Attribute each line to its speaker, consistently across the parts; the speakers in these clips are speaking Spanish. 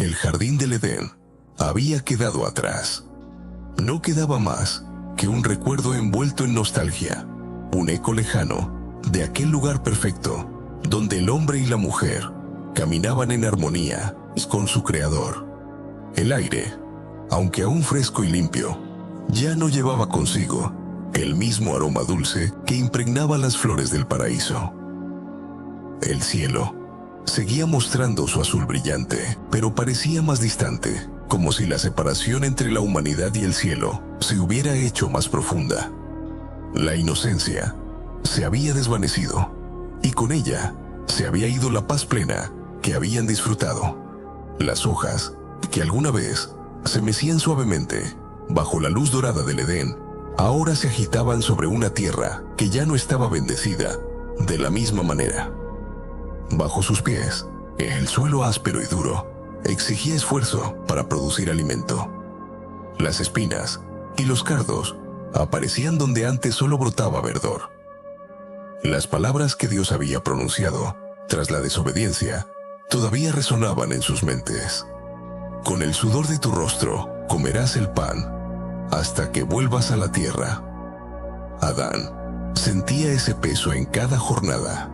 Speaker 1: el jardín del Edén había quedado atrás. No quedaba más que un recuerdo envuelto en nostalgia, un eco lejano de aquel lugar perfecto donde el hombre y la mujer caminaban en armonía con su creador. El aire, aunque aún fresco y limpio, ya no llevaba consigo el mismo aroma dulce que impregnaba las flores del paraíso. El cielo seguía mostrando su azul brillante, pero parecía más distante, como si la separación entre la humanidad y el cielo se hubiera hecho más profunda. La inocencia se había desvanecido, y con ella se había ido la paz plena que habían disfrutado. Las hojas, que alguna vez se mecían suavemente bajo la luz dorada del Edén, ahora se agitaban sobre una tierra que ya no estaba bendecida de la misma manera. Bajo sus pies, el suelo áspero y duro exigía esfuerzo para producir alimento. Las espinas y los cardos aparecían donde antes solo brotaba verdor. Las palabras que Dios había pronunciado tras la desobediencia todavía resonaban en sus mentes. Con el sudor de tu rostro comerás el pan hasta que vuelvas a la tierra. Adán sentía ese peso en cada jornada.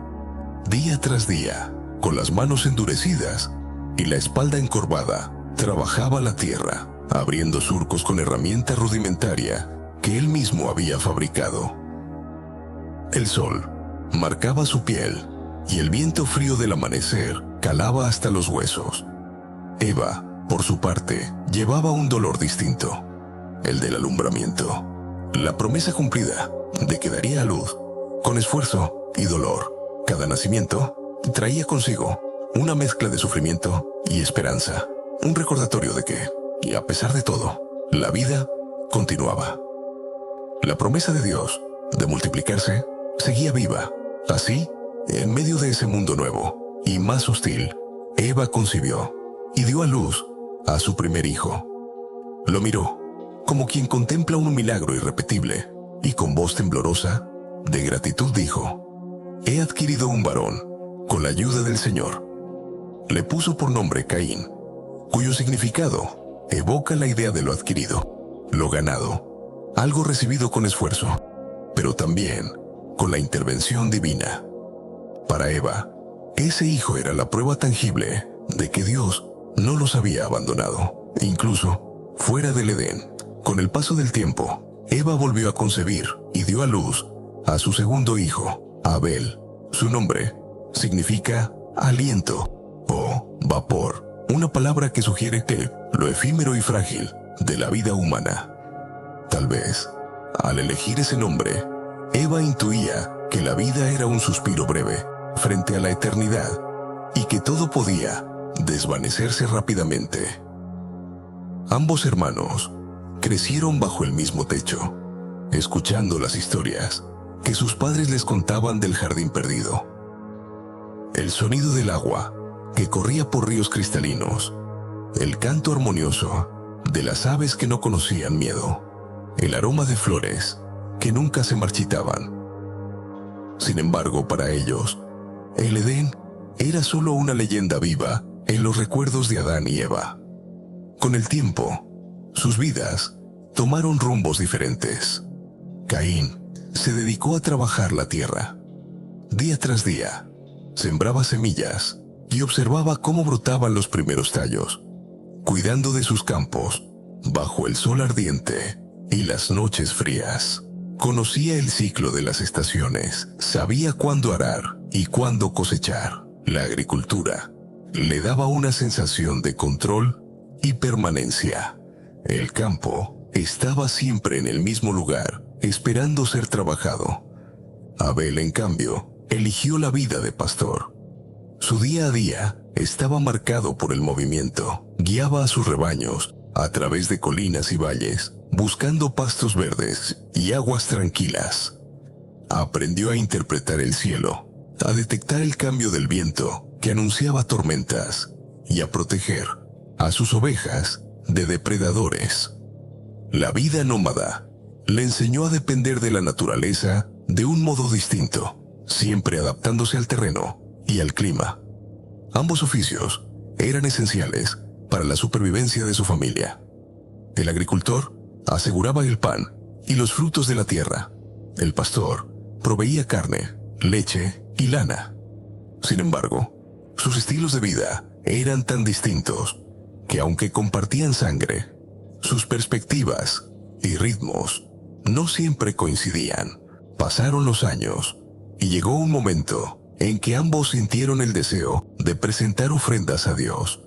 Speaker 1: Día tras día, con las manos endurecidas y la espalda encorvada, trabajaba la tierra, abriendo surcos con herramienta rudimentaria que él mismo había fabricado. El sol marcaba su piel y el viento frío del amanecer calaba hasta los huesos. Eva, por su parte, llevaba un dolor distinto, el del alumbramiento, la promesa cumplida de que daría a luz con esfuerzo y dolor. Cada nacimiento traía consigo una mezcla de sufrimiento y esperanza, un recordatorio de que, y a pesar de todo, la vida continuaba. La promesa de Dios de multiplicarse seguía viva. Así, en medio de ese mundo nuevo y más hostil, Eva concibió y dio a luz a su primer hijo. Lo miró como quien contempla un milagro irrepetible y con voz temblorosa de gratitud dijo: «He adquirido un varón con la ayuda del Señor». Le puso por nombre Caín, cuyo significado evoca la idea de lo adquirido, lo ganado, algo recibido con esfuerzo, pero también con la intervención divina. Para Eva, ese hijo era la prueba tangible de que Dios no los había abandonado, incluso fuera del Edén. Con el paso del tiempo, Eva volvió a concebir y dio a luz a su segundo hijo, Abel. Su nombre significa aliento o vapor, una palabra que sugiere que lo efímero y frágil de la vida humana. Tal vez, al elegir ese nombre, Eva intuía que la vida era un suspiro breve frente a la eternidad y que todo podía desvanecerse rápidamente. Ambos hermanos crecieron bajo el mismo techo, escuchando las historias que sus padres les contaban del jardín perdido. El sonido del agua que corría por ríos cristalinos, el canto armonioso de las aves que no conocían miedo, el aroma de flores que nunca se marchitaban. Sin embargo, para ellos, el Edén era solo una leyenda viva en los recuerdos de Adán y Eva. Con el tiempo, sus vidas tomaron rumbos diferentes. Caín se dedicó a trabajar la tierra. Día tras día, sembraba semillas y observaba cómo brotaban los primeros tallos, cuidando de sus campos bajo el sol ardiente y las noches frías. Conocía el ciclo de las estaciones, sabía cuándo arar y cuándo cosechar. La agricultura le daba una sensación de control y permanencia. El campo estaba siempre en el mismo lugar, esperando ser trabajado. Abel, en cambio, eligió la vida de pastor. Su día a día estaba marcado por el movimiento. Guiaba a sus rebaños a través de colinas y valles, buscando pastos verdes y aguas tranquilas. Aprendió a interpretar el cielo, a detectar el cambio del viento que anunciaba tormentas y a proteger a sus ovejas de depredadores. La vida nómada le enseñó a depender de la naturaleza de un modo distinto, siempre adaptándose al terreno y al clima. Ambos oficios eran esenciales para la supervivencia de su familia. El agricultor aseguraba el pan y los frutos de la tierra. El pastor proveía carne, leche y lana. Sin embargo, sus estilos de vida eran tan distintos que aunque compartían sangre, sus perspectivas y ritmos no siempre coincidían. Pasaron los años y llegó un momento en que ambos sintieron el deseo de presentar ofrendas a Dios.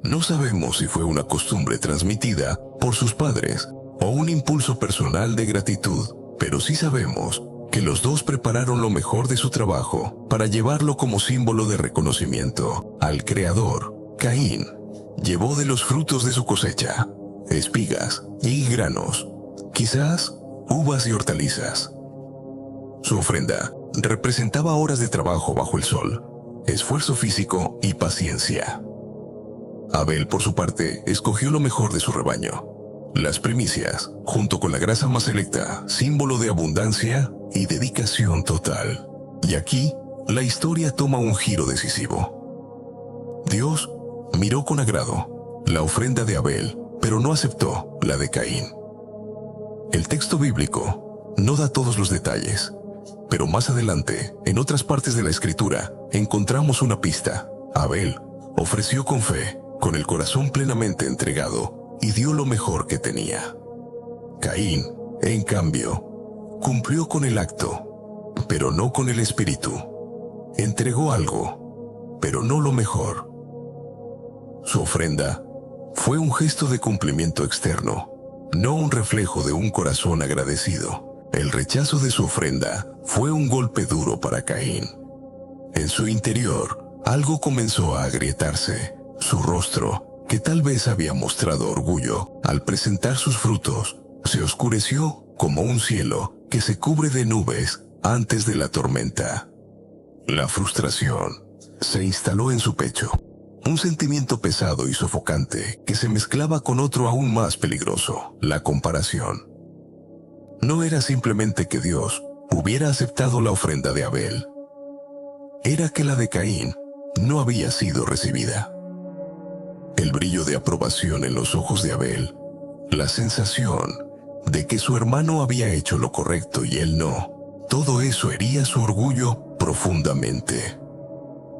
Speaker 1: No sabemos si fue una costumbre transmitida por sus padres o un impulso personal de gratitud, pero sí sabemos que los dos prepararon lo mejor de su trabajo para llevarlo como símbolo de reconocimiento al Creador. Caín llevó de los frutos de su cosecha espigas y granos, quizás uvas y hortalizas. Su ofrenda representaba horas de trabajo bajo el sol, esfuerzo físico y paciencia. Abel, por su parte, escogió lo mejor de su rebaño, las primicias, junto con la grasa más selecta, símbolo de abundancia y dedicación total. Y aquí, la historia toma un giro decisivo. Dios miró con agrado la ofrenda de Abel, pero no aceptó la de Caín. El texto bíblico no da todos los detalles, pero más adelante, en otras partes de la Escritura, encontramos una pista. Abel ofreció con fe, con el corazón plenamente entregado, y dio lo mejor que tenía. Caín, en cambio, cumplió con el acto, pero no con el espíritu. Entregó algo, pero no lo mejor. Su ofrenda fue un gesto de cumplimiento externo, no un reflejo de un corazón agradecido. El rechazo de su ofrenda fue un golpe duro para Caín. En su interior, algo comenzó a agrietarse. Su rostro, que tal vez había mostrado orgullo al presentar sus frutos, se oscureció como un cielo que se cubre de nubes antes de la tormenta. La frustración se instaló en su pecho, un sentimiento pesado y sofocante que se mezclaba con otro aún más peligroso, la comparación. No era simplemente que Dios hubiera aceptado la ofrenda de Abel, era que la de Caín no había sido recibida. El brillo de aprobación en los ojos de Abel, la sensación de que su hermano había hecho lo correcto y él no, todo eso hería su orgullo profundamente.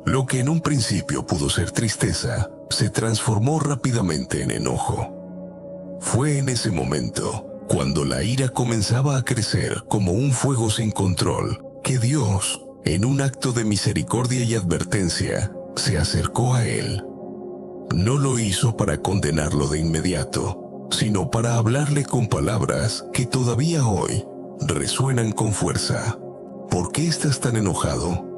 Speaker 1: Lo que en un principio pudo ser tristeza, se transformó rápidamente en enojo. Fue en ese momento, cuando la ira comenzaba a crecer como un fuego sin control, que Dios, en un acto de misericordia y advertencia, se acercó a él. No lo hizo para condenarlo de inmediato, sino para hablarle con palabras que todavía hoy resuenan con fuerza. ¿Por qué estás tan enojado?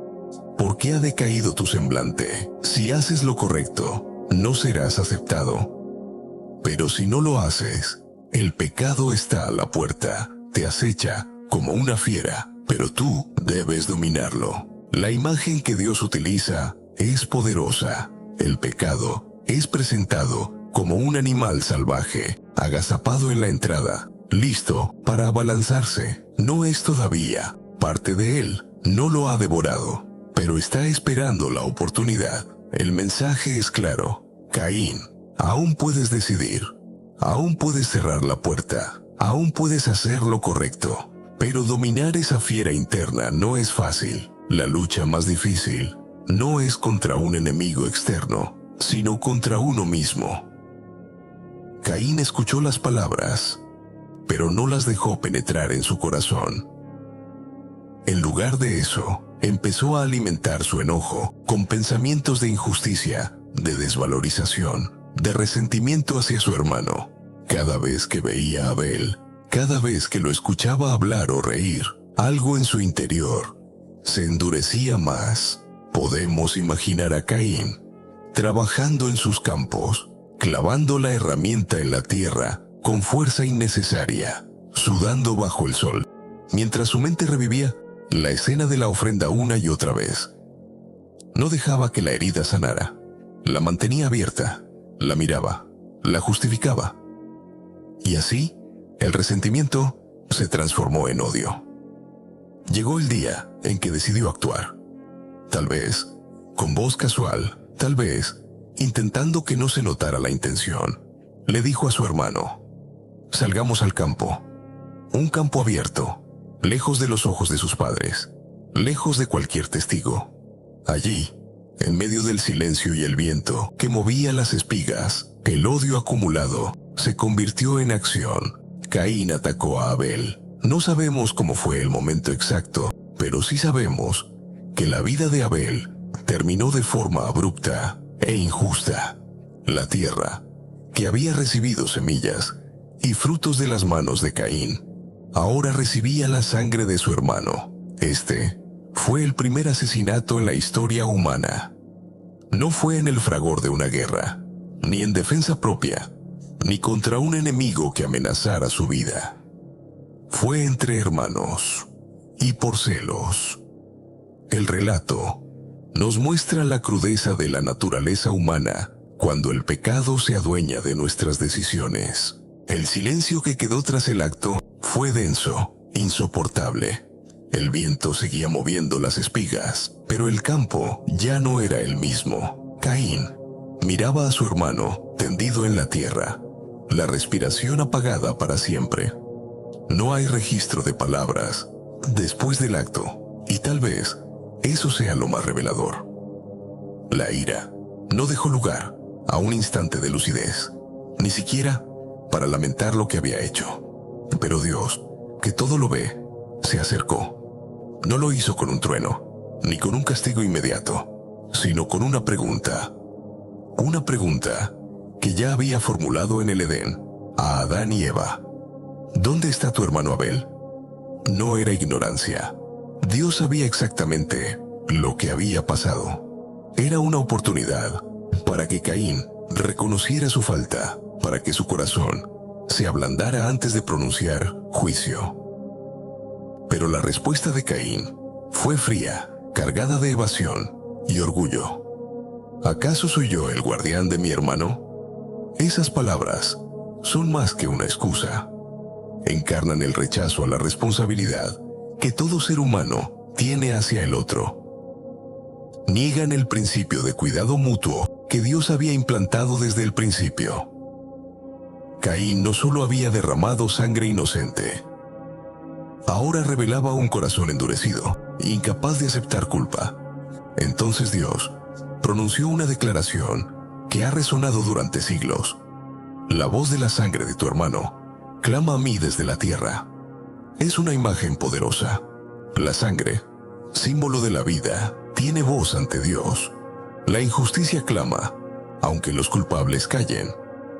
Speaker 1: ¿Por qué ha decaído tu semblante? Si haces lo correcto, no serás aceptado. Pero si no lo haces, el pecado está a la puerta, te acecha como una fiera, pero tú debes dominarlo. La imagen que Dios utiliza es poderosa. El pecado es presentado como un animal salvaje, agazapado en la entrada, listo para abalanzarse. No es todavía parte de él, no lo ha devorado, pero está esperando la oportunidad. El mensaje es claro. Caín, aún puedes decidir, aún puedes cerrar la puerta, aún puedes hacer lo correcto, pero dominar esa fiera interna no es fácil. La lucha más difícil no es contra un enemigo externo, sino contra uno mismo. Caín escuchó las palabras, pero no las dejó penetrar en su corazón. En lugar de eso, empezó a alimentar su enojo con pensamientos de injusticia, de desvalorización, de resentimiento hacia su hermano. Cada vez que veía a Abel, cada vez que lo escuchaba hablar o reír, algo en su interior se endurecía más. Podemos imaginar a Caín trabajando en sus campos, clavando la herramienta en la tierra con fuerza innecesaria, sudando bajo el sol, mientras su mente revivía la escena de la ofrenda una y otra vez. No dejaba que la herida sanara, la mantenía abierta, la miraba, la justificaba. Y así, el resentimiento se transformó en odio. Llegó el día en que decidió actuar. Tal vez con voz casual, tal vez intentando que no se notara la intención, le dijo a su hermano: «Salgamos al campo». Un campo abierto, lejos de los ojos de sus padres, lejos de cualquier testigo. Allí, en medio del silencio y el viento que movía las espigas, el odio acumulado se convirtió en acción. Caín atacó a Abel. No sabemos cómo fue el momento exacto, pero sí sabemos que la vida de Abel terminó de forma abrupta e injusta. La tierra, que había recibido semillas y frutos de las manos de Caín, ahora recibía la sangre de su hermano. Este fue el primer asesinato en la historia humana. No fue en el fragor de una guerra, ni en defensa propia, ni contra un enemigo que amenazara su vida. Fue entre hermanos, y por celos. El relato nos muestra la crudeza de la naturaleza humana cuando el pecado se adueña de nuestras decisiones. El silencio que quedó tras el acto fue denso, insoportable. El viento seguía moviendo las espigas, pero el campo ya no era el mismo. Caín miraba a su hermano tendido en la tierra, la respiración apagada para siempre. No hay registro de palabras después del acto, y tal vez eso sea lo más revelador. La ira no dejó lugar a un instante de lucidez, ni siquiera para lamentar lo que había hecho. Pero Dios, que todo lo ve, se acercó. No lo hizo con un trueno, ni con un castigo inmediato, sino con una pregunta. Una pregunta que ya había formulado en el Edén a Adán y Eva. ¿Dónde está tu hermano Abel? No era ignorancia. Dios sabía exactamente lo que había pasado. Era una oportunidad para que Caín reconociera su falta, para que su corazón se ablandara antes de pronunciar juicio. Pero la respuesta de Caín fue fría, cargada de evasión y orgullo. ¿Acaso soy yo el guardián de mi hermano? Esas palabras son más que una excusa. Encarnan el rechazo a la responsabilidad que todo ser humano tiene hacia el otro. Niegan el principio de cuidado mutuo que Dios había implantado desde el principio. Caín no solo había derramado sangre inocente, ahora revelaba un corazón endurecido, incapaz de aceptar culpa. Entonces Dios pronunció una declaración que ha resonado durante siglos. La voz de la sangre de tu hermano clama a mí desde la tierra. Es una imagen poderosa. La sangre, símbolo de la vida, tiene voz ante Dios. La injusticia clama, aunque los culpables callen.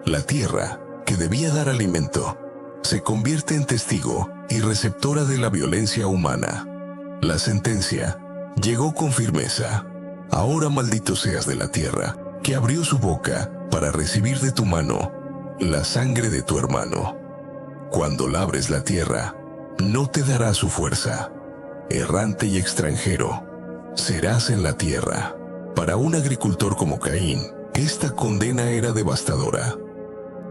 Speaker 1: La tierra, que debía dar alimento, se convierte en testigo y receptora de la violencia humana. La sentencia llegó con firmeza. Ahora maldito seas de la tierra, que abrió su boca para recibir de tu mano la sangre de tu hermano. Cuando labres la tierra, no te dará su fuerza. Errante y extranjero, serás en la tierra. Para un agricultor como Caín, esta condena era devastadora.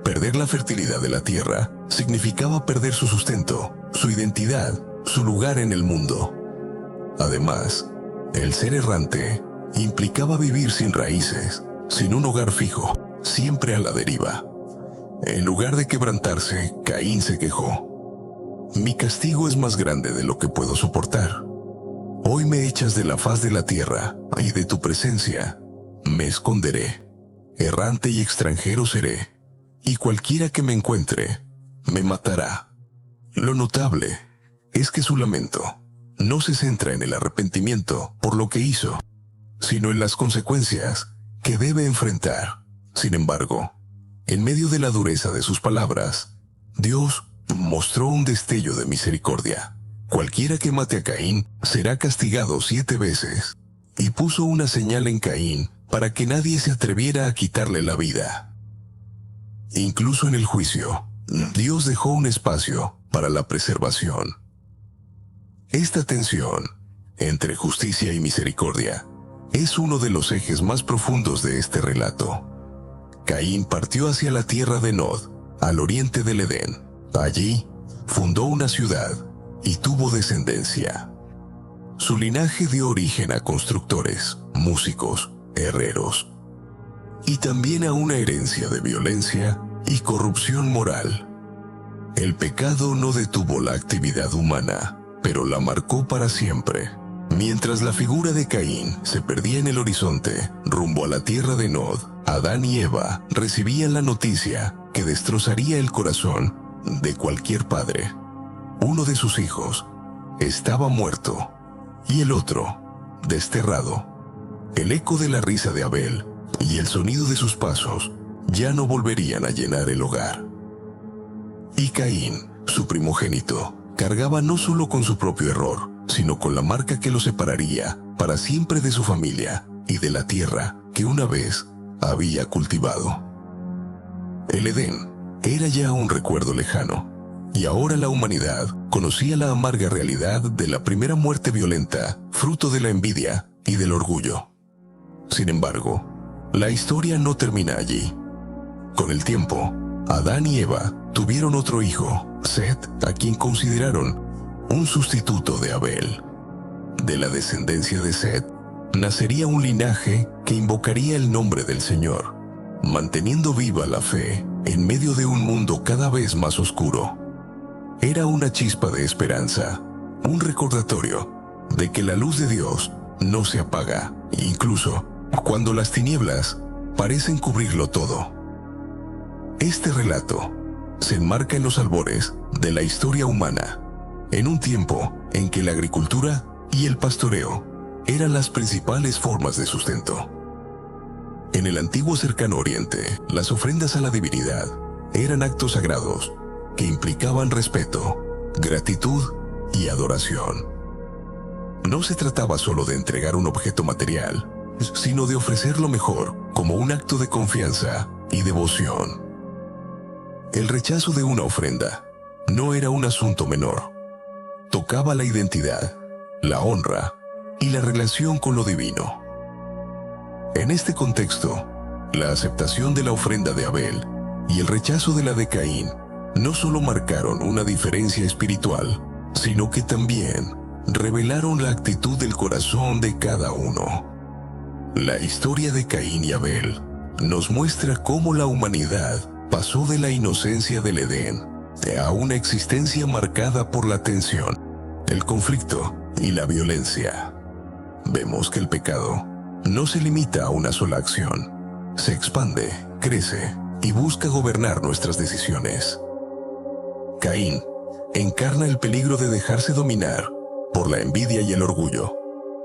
Speaker 1: Perder la fertilidad de la tierra significaba perder su sustento, su identidad, su lugar en el mundo. Además, el ser errante implicaba vivir sin raíces, sin un hogar fijo, siempre a la deriva. En lugar de quebrantarse, Caín se quejó: mi castigo es más grande de lo que puedo soportar. Hoy me echas de la faz de la tierra, y de tu presencia me esconderé. Errante y extranjero seré, y cualquiera que me encuentre me matará. Lo notable es que su lamento no se centra en el arrepentimiento por lo que hizo, sino en las consecuencias que debe enfrentar. Sin embargo, en medio de la dureza de sus palabras, Dios mostró un destello de misericordia. Cualquiera que mate a Caín será castigado 7 veces, y puso una señal en Caín para que nadie se atreviera a quitarle la vida. Incluso en el juicio, Dios dejó un espacio para la preservación. Esta tensión entre justicia y misericordia es uno de los ejes más profundos de este relato. Caín partió hacia la tierra de Nod, al oriente del Edén. Allí fundó una ciudad y tuvo descendencia. Su linaje dio origen a constructores, músicos, herreros. y también a una herencia de violencia y corrupción moral. El pecado no detuvo la actividad humana, pero la marcó para siempre. Mientras la figura de Caín se perdía en el horizonte, rumbo a la tierra de Nod, Adán y Eva recibían la noticia que destrozaría el corazón de cualquier padre. Uno de sus hijos estaba muerto y el otro desterrado. El eco de la risa de Abel y el sonido de sus pasos ya no volverían a llenar el hogar. Y Caín, su primogénito, cargaba no solo con su propio error, sino con la marca que lo separaría para siempre de su familia y de la tierra que una vez había cultivado. El Edén era ya un recuerdo lejano, y ahora la humanidad conocía la amarga realidad de la primera muerte violenta, fruto de la envidia y del orgullo. Sin embargo, la historia no termina allí. Con el tiempo, Adán y Eva tuvieron otro hijo, Set, a quien consideraron un sustituto de Abel. De la descendencia de Set, nacería un linaje que invocaría el nombre del Señor, manteniendo viva la fe en medio de un mundo cada vez más oscuro. Era una chispa de esperanza, un recordatorio de que la luz de Dios no se apaga, incluso cuando las tinieblas parecen cubrirlo todo. Este relato se enmarca en los albores de la historia humana, en un tiempo en que la agricultura y el pastoreo eran las principales formas de sustento. En el antiguo cercano oriente, las ofrendas a la divinidad eran actos sagrados que implicaban respeto, gratitud y adoración. No se trataba solo de entregar un objeto material, sino de ofrecer lo mejor como un acto de confianza y devoción. El rechazo de una ofrenda no era un asunto menor. Tocaba la identidad, la honra y la relación con lo divino. En este contexto, la aceptación de la ofrenda de Abel y el rechazo de la de Caín no solo marcaron una diferencia espiritual, sino que también revelaron la actitud del corazón de cada uno. La historia de Caín y Abel nos muestra cómo la humanidad pasó de la inocencia del Edén a una existencia marcada por la tensión, el conflicto y la violencia. Vemos que el pecado no se limita a una sola acción, se expande, crece y busca gobernar nuestras decisiones. Caín encarna el peligro de dejarse dominar por la envidia y el orgullo,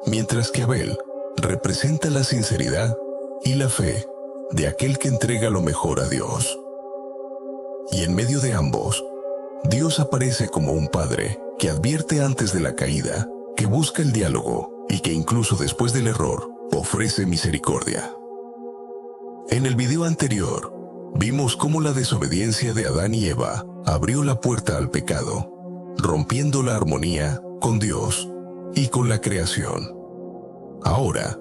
Speaker 1: mientras que Abel representa la sinceridad y la fe de aquel que entrega lo mejor a Dios. Y en medio de ambos, Dios aparece como un padre que advierte antes de la caída, que busca el diálogo y que incluso después del error ofrece misericordia. En el video anterior, vimos cómo la desobediencia de Adán y Eva abrió la puerta al pecado, rompiendo la armonía con Dios y con la creación. Ahora,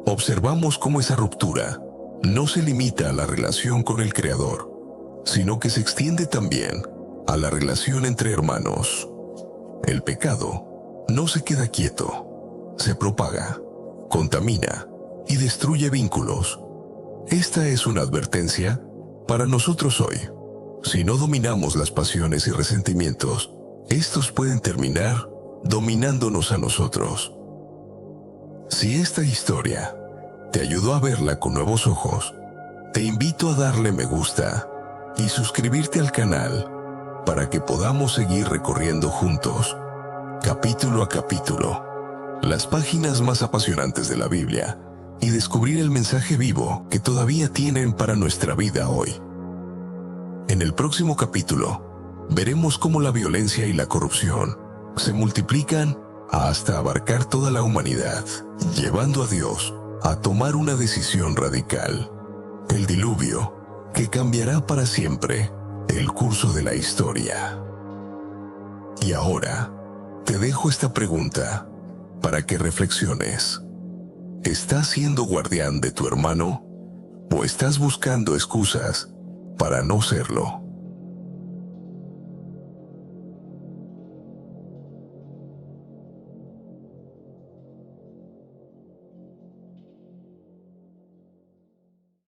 Speaker 1: observamos cómo esa ruptura no se limita a la relación con el Creador, sino que se extiende también a la relación entre hermanos. El pecado no se queda quieto, se propaga, contamina y destruye vínculos. Esta es una advertencia para nosotros hoy. Si no dominamos las pasiones y resentimientos, estos pueden terminar dominándonos a nosotros. Si esta historia te ayudó a verla con nuevos ojos, te invito a darle me gusta y suscribirte al canal para que podamos seguir recorriendo juntos, capítulo a capítulo, las páginas más apasionantes de la Biblia y descubrir el mensaje vivo que todavía tienen para nuestra vida hoy. En el próximo capítulo, veremos cómo la violencia y la corrupción se multiplican hasta abarcar toda la humanidad, llevando a Dios a tomar una decisión radical, el diluvio que cambiará para siempre el curso de la historia. Y ahora, te dejo esta pregunta para que reflexiones. ¿Estás siendo guardián de tu hermano o estás buscando excusas para no serlo?